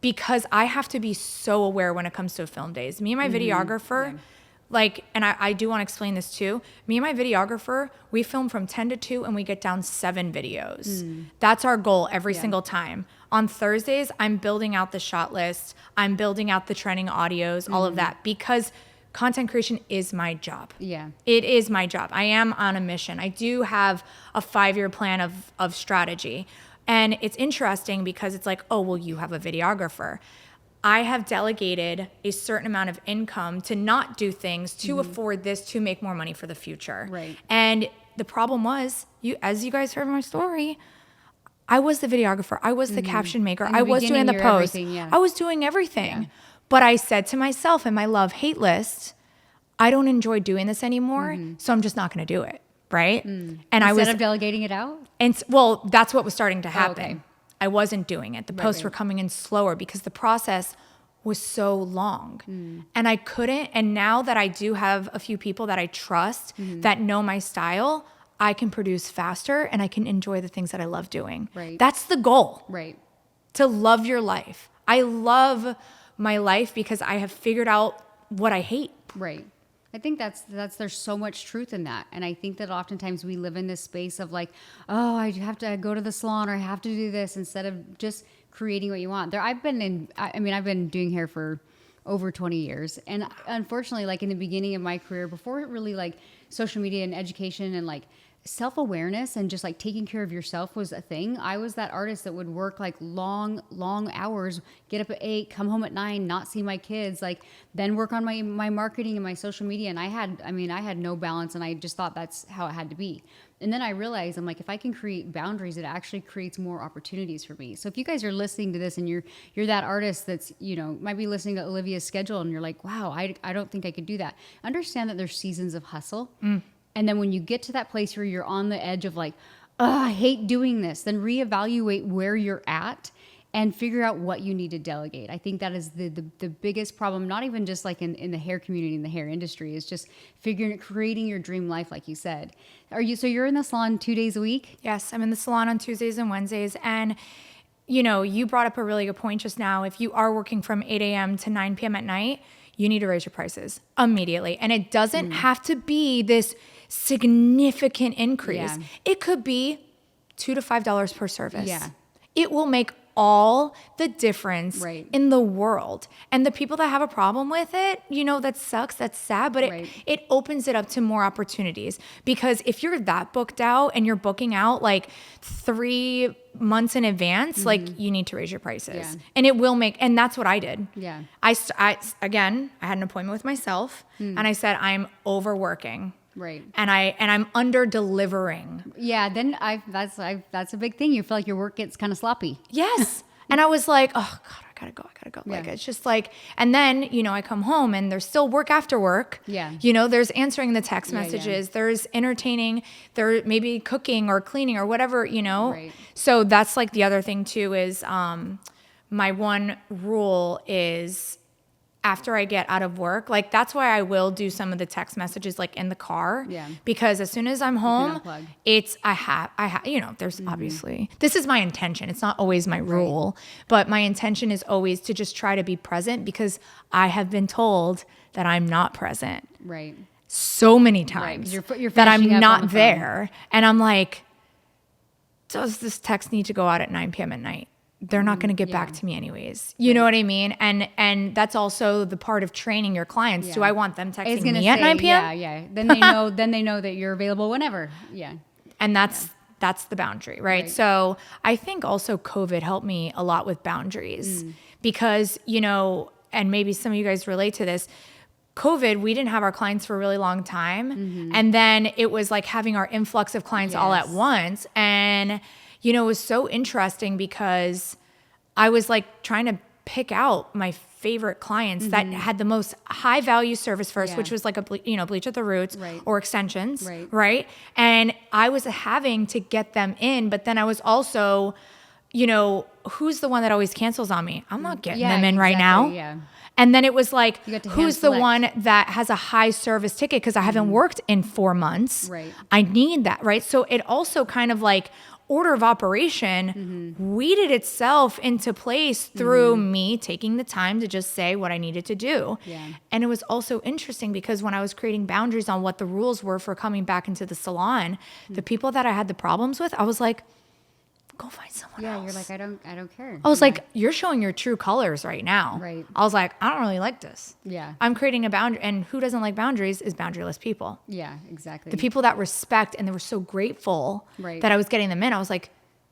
Speaker 2: because I have to be so aware when it comes to film days. Me and my videographer, like, and I do want to explain this too. Me and my videographer, we film from 10 to 2 and we get down 7 videos. That's our goal every single time. On Thursdays, I'm building out the shot list. I'm building out the trending audios, all of that, because content creation is my job.
Speaker 1: Yeah.
Speaker 2: It is my job. I am on a mission. I do have a 5-year plan of strategy. And it's interesting because it's like, oh, well, you have a videographer. I have delegated a certain amount of income to not do things to afford this to make more money for the future.
Speaker 1: Right.
Speaker 2: And the problem was, as you guys heard my story, I was the videographer. I was the caption maker. I was doing the post. I was doing everything. Yeah. But I said to myself in my love-hate list, I don't enjoy doing this anymore, so I'm just not going to do it, right? And
Speaker 1: Instead of delegating it out?
Speaker 2: And well, that's what was starting to happen.
Speaker 1: Okay.
Speaker 2: I wasn't doing it. The posts were coming in slower because the process was so long. And I couldn't. And now that I do have a few people that I trust that know my style, I can produce faster and I can enjoy the things that I love doing.
Speaker 1: Right.
Speaker 2: That's the goal.
Speaker 1: Right.
Speaker 2: To love your life. I love my life because I have figured out what I hate.
Speaker 1: Right. I think there's so much truth in that. And I think that oftentimes we live in this space of like, oh, I have to go to the salon or I have to do this instead of just creating what you want. I've been doing hair for over 20 years. And unfortunately, like in the beginning of my career, before it really like social media and education and like self-awareness and just like taking care of yourself was a thing, I was that artist that would work like long hours, get up at 8, come home at 9, not see my kids, like then work on my marketing and my social media. And I had no balance, and I just thought that's how it had to be. And then I realized, I'm like, if I can create boundaries, it actually creates more opportunities for me. So if you guys are listening to this and you're that artist that's, you know, might be listening to Olivia's schedule and you're like, wow, I don't think I could do that. Understand that there's seasons of hustle. And then when you get to that place where you're on the edge of like, oh, I hate doing this, then reevaluate where you're at and figure out what you need to delegate. I think that is the biggest problem, not even just like in the hair community, in the hair industry, is just creating your dream life, like you said. So you're in the salon 2 days a week?
Speaker 2: Yes, I'm in the salon on Tuesdays and Wednesdays. And, you know, you brought up a really good point just now. If you are working from 8 a.m. to 9 p.m. at night, you need to raise your prices immediately. And it doesn't have to be this significant increase. Yeah. It could be $2 to $5 per service.
Speaker 1: Yeah.
Speaker 2: It will make all the difference in the world. And the people that have a problem with it, you know, that sucks, that's sad, but it opens it up to more opportunities. Because if you're that booked out and you're booking out like 3 months in advance, like you need to raise your prices. Yeah. And it will make, and that's what I did.
Speaker 1: Yeah.
Speaker 2: I had an appointment with myself and I said, I'm overworking.
Speaker 1: Right.
Speaker 2: And I'm under delivering.
Speaker 1: Yeah. Then that's a big thing. You feel like your work gets kind of sloppy.
Speaker 2: Yes. And I was like, oh God, I gotta go. Yeah. Like, it's just like, and then, you know, I come home and there's still work after work.
Speaker 1: Yeah.
Speaker 2: You know, there's answering the text messages. There's entertaining, there maybe cooking or cleaning or whatever, you know?
Speaker 1: Right.
Speaker 2: So that's like the other thing too is, my one rule is after I get out of work, like that's why I will do some of the text messages like in the car.
Speaker 1: Yeah.
Speaker 2: Because as soon as I'm home,
Speaker 1: unplug.
Speaker 2: I have, you know, there's obviously, this is my intention. It's not always my rule, but my intention is always to just try to be present because I have been told that I'm not present.
Speaker 1: Right.
Speaker 2: So many times
Speaker 1: You're
Speaker 2: that I'm
Speaker 1: finishing up on
Speaker 2: not
Speaker 1: the
Speaker 2: there. And I'm like, does this text need to go out at 9 p.m. at night? They're not going to get back to me anyways. You know what I mean? And that's also the part of training your clients. Do I want them texting me at 9 p.m.?
Speaker 1: Yeah. Then they know. Then they know that you're available whenever. Yeah.
Speaker 2: And that's the boundary, right? So I think also COVID helped me a lot with boundaries because, you know, and maybe some of you guys relate to this. COVID, we didn't have our clients for a really long time. And then it was like having our influx of clients all at once. And, you know, it was so interesting because I was like trying to pick out my favorite clients that had the most high value service first, which was like bleach at the roots or extensions, right? And I was having to get them in, but then I was also, you know, who's the one that always cancels on me? I'm not getting them in right now.
Speaker 1: Yeah.
Speaker 2: And then it was like, who's the
Speaker 1: select.
Speaker 2: one that has a high service ticket? Because I haven't worked in 4 months.
Speaker 1: Right.
Speaker 2: I need that, right? So it also kind of like order of operation weeded itself into place through me taking the time to just say what I needed to do.
Speaker 1: Yeah.
Speaker 2: And it was also interesting because when I was creating boundaries on what the rules were for coming back into the salon, the people that I had the problems with, I was like, go find someone else.
Speaker 1: Yeah, you're like, I don't care.
Speaker 2: I was like, you're showing your true colors right now.
Speaker 1: Right.
Speaker 2: I was like, I don't really like this.
Speaker 1: Yeah.
Speaker 2: I'm creating a boundary, and who doesn't like boundaries is boundaryless people.
Speaker 1: Yeah, exactly.
Speaker 2: The people that respect, and they were so grateful that I was getting them in. I was like,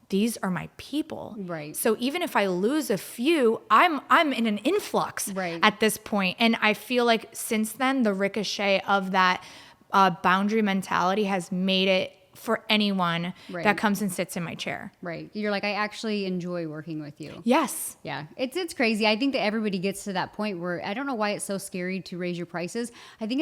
Speaker 2: these are my people.
Speaker 1: Right.
Speaker 2: So even if I lose a few, I'm in an influx at this point. And I feel like since then, the ricochet of that boundary mentality has made it for anyone that comes and sits in my chair. Right.
Speaker 1: You're like, I actually enjoy working with you.
Speaker 2: Yes.
Speaker 1: Yeah. It's crazy. I think that everybody gets to that point where I don't know why it's so scary to raise your prices. I think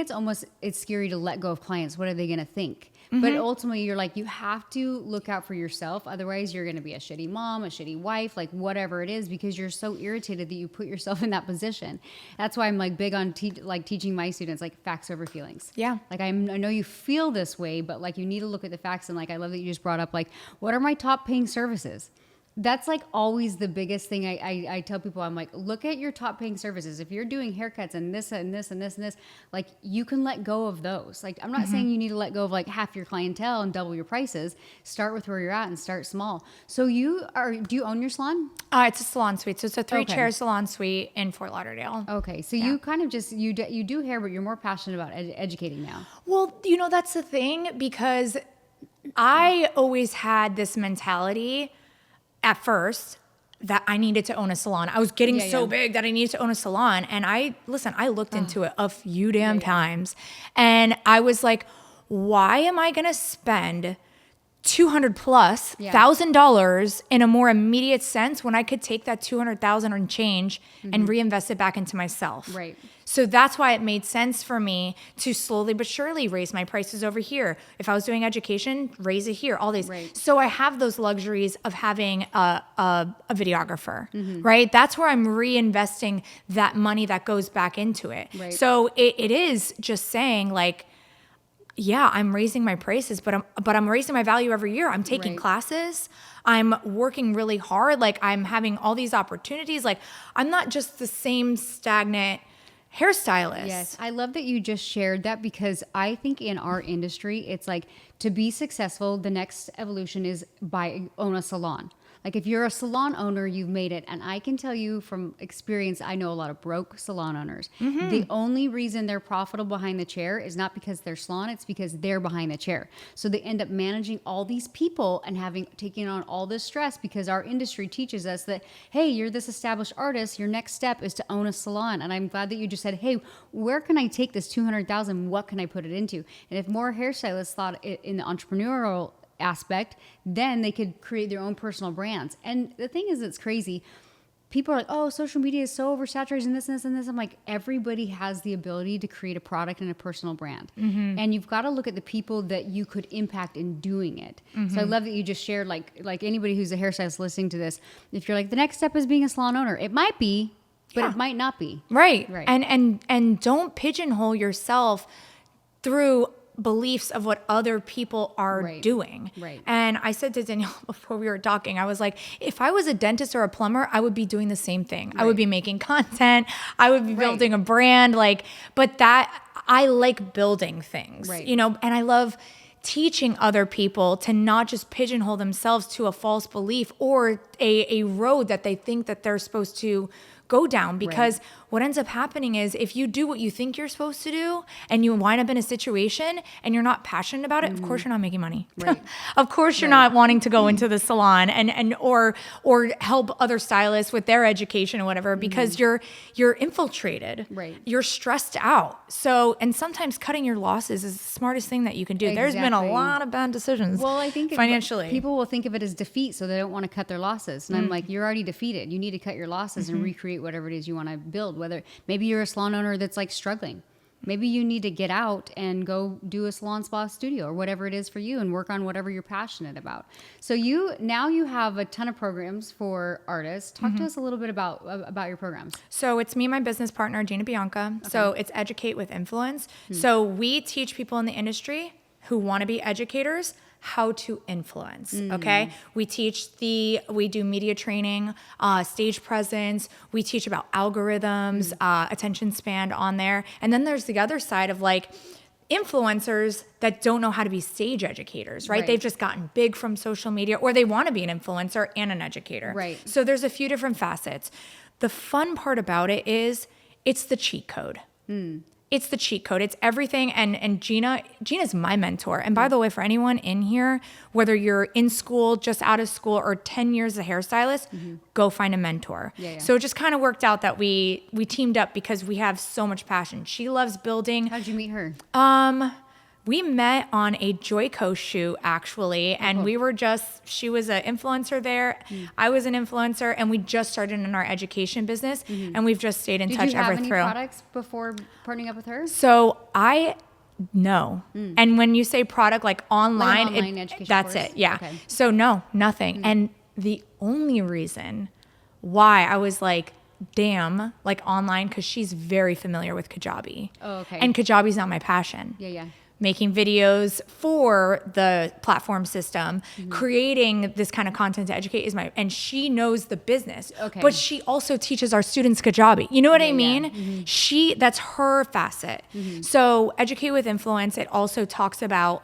Speaker 1: it's scary to let go of clients. What are they going to think? But ultimately you're like, you have to look out for yourself. Otherwise you're going to be a shitty mom, a shitty wife, like whatever it is, because you're so irritated that you put yourself in that position. That's why I'm like big on teaching my students, like facts over feelings.
Speaker 2: Yeah.
Speaker 1: Like I know you feel this way, but like you need to look at the facts. And like, I love that you just brought up like, what are my top paying services? That's like always the biggest thing I tell people. I'm like, look at your top paying services. If you're doing haircuts and this and this and this and this, like you can let go of those. Like I'm not saying you need to let go of like half your clientele and double your prices. Start with where you're at and start small. So do you own your salon?
Speaker 2: It's a salon suite. So it's a 3-chair salon suite in Fort Lauderdale.
Speaker 1: Okay. So you kind of just, you do hair, but you're more passionate about educating now.
Speaker 2: Well, you know, that's the thing, because I always had this mentality at first that I needed to own a salon. I was getting so big that I needed to own a salon. And I looked into it a few damn times. And I was like, why am I going to spend $200 plus $1,000 in a more immediate sense when I could take that $200,000 and change and reinvest it back into myself?
Speaker 1: Right.
Speaker 2: So that's why it made sense for me to slowly but surely raise my prices over here. If I was doing education, raise it here, all these.
Speaker 1: Right.
Speaker 2: So I have those luxuries of having a videographer, right? That's where I'm reinvesting that money that goes back into it.
Speaker 1: Right.
Speaker 2: So it is just saying like, yeah, I'm raising my prices, but I'm raising my value every year. I'm taking classes. I'm working really hard. Like I'm having all these opportunities. Like I'm not just the same stagnant hairstylist.
Speaker 1: Yes. I love that you just shared that, because I think in our industry, it's like to be successful, the next evolution is own a salon. Like if you're a salon owner, you've made it. And I can tell you from experience, I know a lot of broke salon owners. The only reason they're profitable behind the chair is not because they're salon, it's because they're behind the chair. So they end up managing all these people and taking on all this stress, because our industry teaches us that, hey, you're this established artist, your next step is to own a salon. And I'm glad that you just said, hey, where can I take this $200,000? What can I put it into? And if more hairstylists thought it in the entrepreneurial aspect, then they could create their own personal brands. And the thing is, it's crazy. People are like, oh, social media is so oversaturated and this and this and this. I'm like, everybody has the ability to create a product and a personal brand. And you've got to look at the people that you could impact in doing it. So I love that you just shared, like anybody who's a hairstylist listening to this, if you're like, the next step is being a salon owner, it might be, but it might not be.
Speaker 2: Right.
Speaker 1: Right.
Speaker 2: And don't pigeonhole yourself through beliefs of what other people are doing.
Speaker 1: Right.
Speaker 2: And I said to Danielle before we were talking, I was like, if I was a dentist or a plumber, I would be doing the same thing. I would be making content. I would be building a brand. But that I like building things, and I love teaching other people to not just pigeonhole themselves to a false belief or a road that they think that they're supposed to go down, because what ends up happening is if you do what you think you're supposed to do and you wind up in a situation and you're not passionate about it, of course you're not making money.
Speaker 1: Right.
Speaker 2: Of course you're not wanting to go into the salon and or help other stylists with their education or whatever, because you're infiltrated.
Speaker 1: Right.
Speaker 2: You're stressed out. So, and sometimes cutting your losses is the smartest thing that you can do.
Speaker 1: Exactly.
Speaker 2: There's been a lot of bad decisions.
Speaker 1: Well, I think
Speaker 2: financially,
Speaker 1: people will think of it as defeat, so they don't want to cut their losses. And I'm like, you're already defeated. You need to cut your losses and recreate whatever it is you want to build. Whether maybe you're a salon owner that's like struggling. Maybe you need to get out and go do a salon spa studio or whatever it is for you and work on whatever you're passionate about. So you have a ton of programs for artists. Talk to us a little bit about your programs.
Speaker 2: So it's me and my business partner, Gina Bianca. Okay. So it's Educate with Influence. So we teach people in the industry who want to be educators how to influence. Okay. We do media training, stage presence. We teach about algorithms, attention span on there. And then there's the other side of like influencers that don't know how to be stage educators, right? They've just gotten big from social media, or they want to be an influencer and an educator. Right. So there's a few different facets. The fun part about it is it's the cheat code. It's the cheat code. It's everything. And Gina's my mentor. And by the way, for anyone in here, whether you're in school, just out of school, or 10 years as a hairstylist, go find a mentor. So it just kind of worked out that we teamed up because we have so much passion. She loves building.
Speaker 1: How'd you meet her?
Speaker 2: We met on a Joico shoot, actually, and she was an influencer there. I was an influencer, and we just started in our education business, and we've just stayed in touch ever through. Did you have any
Speaker 1: products before partnering up with her?
Speaker 2: So no. And when you say product, like online,
Speaker 1: education
Speaker 2: that's
Speaker 1: course?
Speaker 2: It. Yeah.
Speaker 1: Okay.
Speaker 2: So no, nothing. And the only reason why I was like, damn, like online, because she's very familiar with Kajabi. Oh, okay. And Kajabi's not my passion.
Speaker 1: Yeah.
Speaker 2: Making videos for the platform system, creating this kind of content to educate is and she knows the business. Okay. But she also teaches our students Kajabi. You know what I mean? That's her facet. So Educate with Influence, it also talks about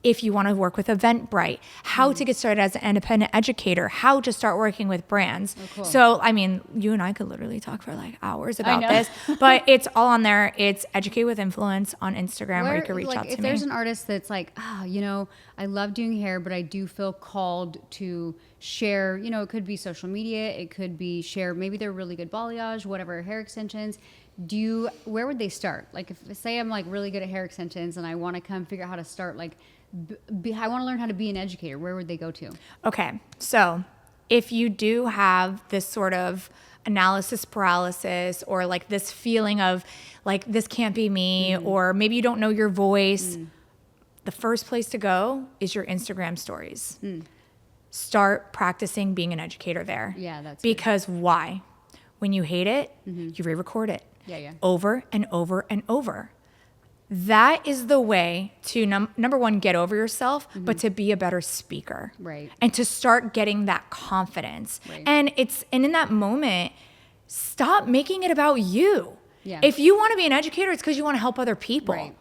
Speaker 2: if you want to work with Eventbrite, how to get started as an independent educator, how to start working with brands. Oh, cool. So, I mean, you and I could literally talk for like hours about this, but it's all on there. It's Educate with Influence on Instagram, where you can reach out to me.
Speaker 1: If there's an artist that's like, I love doing hair, but I do feel called to share, it could be social media, it could be share, maybe they're really good balayage, whatever, hair extensions. Where would they start? Like if say I'm like really good at hair extensions and I want to come figure out how to start like, I want to learn how to be an educator. Where would they go to? Okay. So if you do have this sort of analysis paralysis or like this feeling of like, this can't be me, or maybe you don't know your voice, the first place to go is your Instagram stories. Start practicing being an educator there. Yeah, that's because good. Why? When you hate it, you re-record it. Over and over and over. That is the way to number one, get over yourself, but to be a better speaker. Right. And to start getting that confidence. Right. And in that moment, stop making it about you. Yeah. If you want to be an educator, it's because you want to help other people. Right.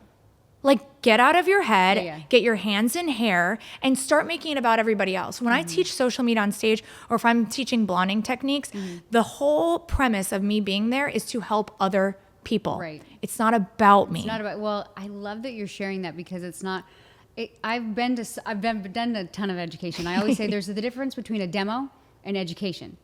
Speaker 1: Like, get out of your head, get your hands in hair, and start making it about everybody else. When I teach social media on stage, or if I'm teaching blonding techniques, the whole premise of me being there is to help other people. Right. It's not about me. It's not about. Well, I love that you're sharing that because it's not. I've done a ton of education. I always say there's the difference between a demo and education.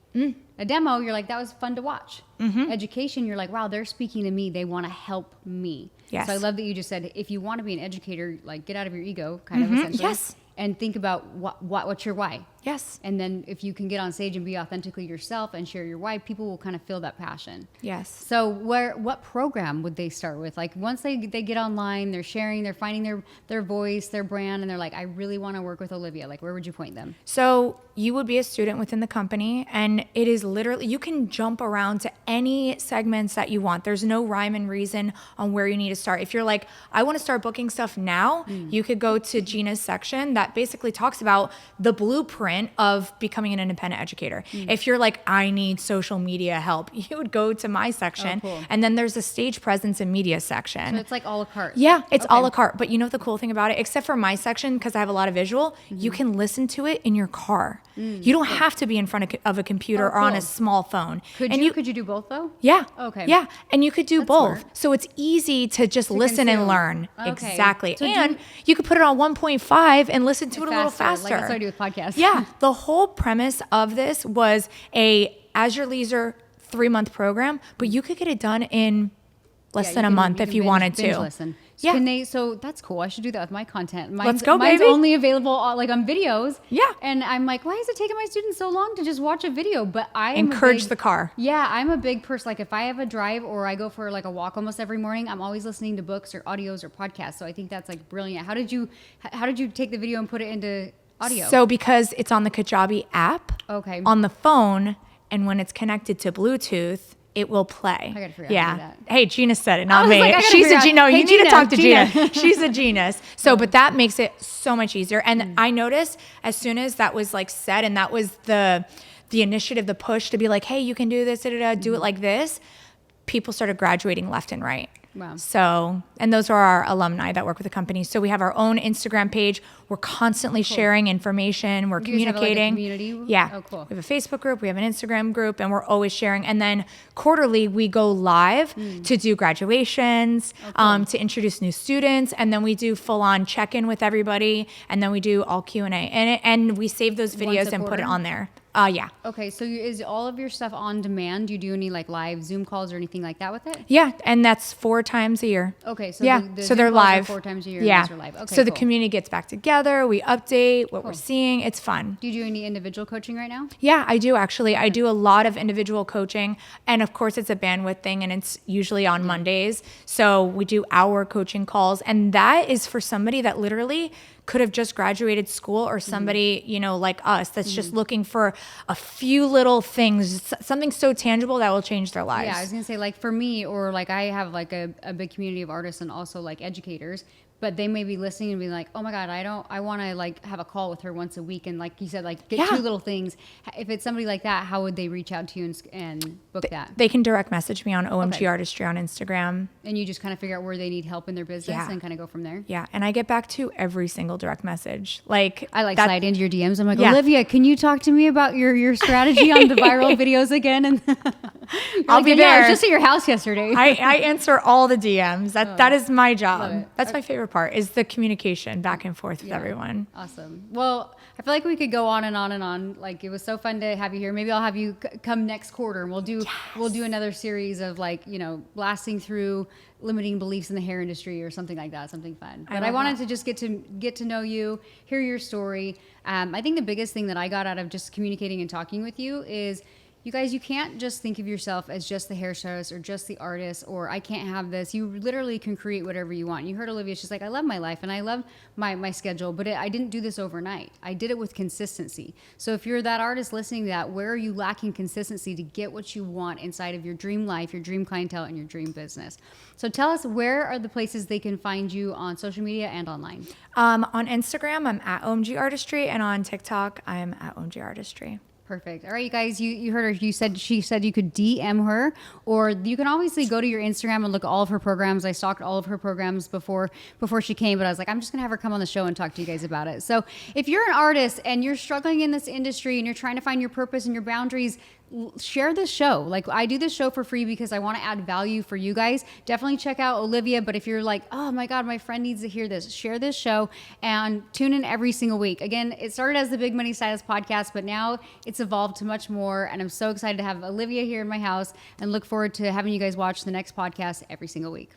Speaker 1: A demo, you're like, that was fun to watch. Education, you're like, wow, they're speaking to me. They want to help me. Yes. So I love that you just said, if you want to be an educator, like get out of your ego, kind of essentially. Yes. And think about what's your why.
Speaker 2: Yes.
Speaker 1: And then if you can get on stage and be authentically yourself and share your why, people will kind of feel that passion.
Speaker 2: Yes.
Speaker 1: So what program would they start with? Like once they get online, they're sharing, they're finding their voice, their brand, and they're like, I really want to work with Olivia. Like, where would you point them?
Speaker 2: So you would be a student within the company, and it is literally, you can jump around to any segments that you want. There's no rhyme and reason on where you need to start. If you're like, I want to start booking stuff now, you could go to Gina's section that basically talks about the blueprint of becoming an independent educator. If you're like, I need social media help, you would go to my section.
Speaker 1: Oh, cool.
Speaker 2: And then there's a stage presence and media section.
Speaker 1: So it's like a la carte.
Speaker 2: Yeah, it's a la carte. But you know the cool thing about it, except for my section, because I have a lot of visual, you can listen to it in your car. You don't have to be in front of a computer or on a small phone.
Speaker 1: Could you do both though?
Speaker 2: Yeah.
Speaker 1: Okay.
Speaker 2: Yeah. And you could do
Speaker 1: That's
Speaker 2: both.
Speaker 1: smart.
Speaker 2: So it's easy to just listen and
Speaker 1: consume.
Speaker 2: learn.
Speaker 1: Okay.
Speaker 2: Exactly.
Speaker 1: So
Speaker 2: and you could put it on 1.5 and listen to it a little faster.
Speaker 1: Like that's what I do with podcasts.
Speaker 2: Yeah. The whole premise of this was a as your leisure 3-month program, but you could get it done in less than a month if you wanted to.
Speaker 1: Listen. So
Speaker 2: Yeah.
Speaker 1: so that's cool. I should do that with my content.
Speaker 2: Let's go,
Speaker 1: mine's
Speaker 2: baby.
Speaker 1: only available like on videos.
Speaker 2: Yeah.
Speaker 1: And I'm like, why is it taking my students so long to just watch a video? But I am
Speaker 2: Encourage the car.
Speaker 1: Yeah, I'm a big person. Like if I have a drive or I go for like a walk almost every morning, I'm always listening to books or audios or podcasts. So I think that's like brilliant. How did you take the video and put it into audio?
Speaker 2: So because it's on the Kajabi app,
Speaker 1: Okay.
Speaker 2: on the phone, and when it's connected to Bluetooth, it will play.
Speaker 1: I gotta figure out how to do that.
Speaker 2: Hey, Gina said it, not
Speaker 1: was
Speaker 2: me.
Speaker 1: like, I gotta
Speaker 2: She's
Speaker 1: figure
Speaker 2: a
Speaker 1: out-
Speaker 2: genius. No,
Speaker 1: Hey,
Speaker 2: you need to talk to
Speaker 1: Gina.
Speaker 2: Gina. She's a genius. So, but that makes it so much easier. And I noticed as soon as that was like said, and that was the initiative, the push to be like, hey, you can do this, do it like this. People started graduating left and right.
Speaker 1: Wow.
Speaker 2: So, and those are our alumni that work with the company. So we have our own Instagram page. We're constantly sharing information. We're
Speaker 1: Do you guys have, like, a
Speaker 2: communicating.
Speaker 1: community?
Speaker 2: Yeah.
Speaker 1: Oh, cool.
Speaker 2: We have a Facebook group. We have an Instagram group, and we're always sharing. And then quarterly, we go live to do graduations, to introduce new students, and then we do full-on check-in with everybody, and then we do all Q&A. And we save those videos and put it
Speaker 1: quarter?
Speaker 2: on there. Yeah.
Speaker 1: Okay, so is all of your stuff on demand? Do you do any like live Zoom calls or anything like that with it?
Speaker 2: Yeah, and that's 4 times a year.
Speaker 1: Okay, so
Speaker 2: yeah,
Speaker 1: the
Speaker 2: so
Speaker 1: Zoom
Speaker 2: they're
Speaker 1: calls are
Speaker 2: live
Speaker 1: 4 times a year.
Speaker 2: Yeah,
Speaker 1: And those are live. Okay,
Speaker 2: so the
Speaker 1: cool.
Speaker 2: community gets back together. We update what we're seeing. It's fun.
Speaker 1: Do you do any individual coaching right now?
Speaker 2: Yeah, I do actually. I do a lot of individual coaching, and of course, it's a bandwidth thing, and it's usually on Mondays. So we do hour coaching calls, and that is for somebody that literally could have just graduated school, or somebody, like us, that's just looking for a few little things, something so tangible that will change their lives.
Speaker 1: Yeah, I was gonna say like for me, or like I have like a big community of artists and also like educators, but they may be listening and be like, oh my God, I want to like have a call with her once a week. And like you said, like get 2 little things. If it's somebody like that, how would they reach out to you and book that?
Speaker 2: They can direct message me on OMG Artistry on Instagram.
Speaker 1: And you just kind of figure out where they need help in their business
Speaker 2: Yeah.
Speaker 1: and kind of go from there.
Speaker 2: Yeah, and I get back to every single direct message. Like
Speaker 1: I like
Speaker 2: that-
Speaker 1: slide into your DMs. I'm like,
Speaker 2: Yeah.
Speaker 1: Olivia, can you talk to me about your strategy on the viral videos again? And
Speaker 2: I'll be
Speaker 1: I
Speaker 2: there.
Speaker 1: was just at your house yesterday.
Speaker 2: I answer all the DMs. That is my
Speaker 1: Love
Speaker 2: job.
Speaker 1: it.
Speaker 2: That's my favorite part, is the communication back and forth with everyone.
Speaker 1: Awesome. Well, I feel like we could go on and on and on. Like it was so fun to have you here. Maybe I'll have you come next quarter, and we'll do another series of like blasting through limiting beliefs in the hair industry or something like that, something fun. But I wanted to just get to know you, hear your story. I think the biggest thing that I got out of just communicating and talking with you is, you guys, you can't just think of yourself as just the hairstylist or just the artist, or I can't have this. You literally can create whatever you want. You heard Olivia, she's like, I love my life and I love my schedule, but I didn't do this overnight. I did it with consistency. So if you're that artist listening to that, where are you lacking consistency to get what you want inside of your dream life, your dream clientele, and your dream business? So tell us, where are the places they can find you on social media and online?
Speaker 2: On Instagram, I'm at OMG Artistry, and on TikTok, I'm at OMG Artistry.
Speaker 1: Perfect. All right, you guys, you heard her. She said you could DM her, or you can obviously go to your Instagram and look at all of her programs. I stalked all of her programs before she came, but I was like, I'm just gonna have her come on the show and talk to you guys about it. So if you're an artist and you're struggling in this industry and you're trying to find your purpose and your boundaries, share this show. Like, I do this show for free because I want to add value for you guys. Definitely check out Olivia. But if you're like, oh my God, my friend needs to hear this, share this show and tune in every single week. Again, it started as the Big Money Stylist podcast, but now it's evolved to much more. And I'm so excited to have Olivia here in my house and look forward to having you guys watch the next podcast every single week.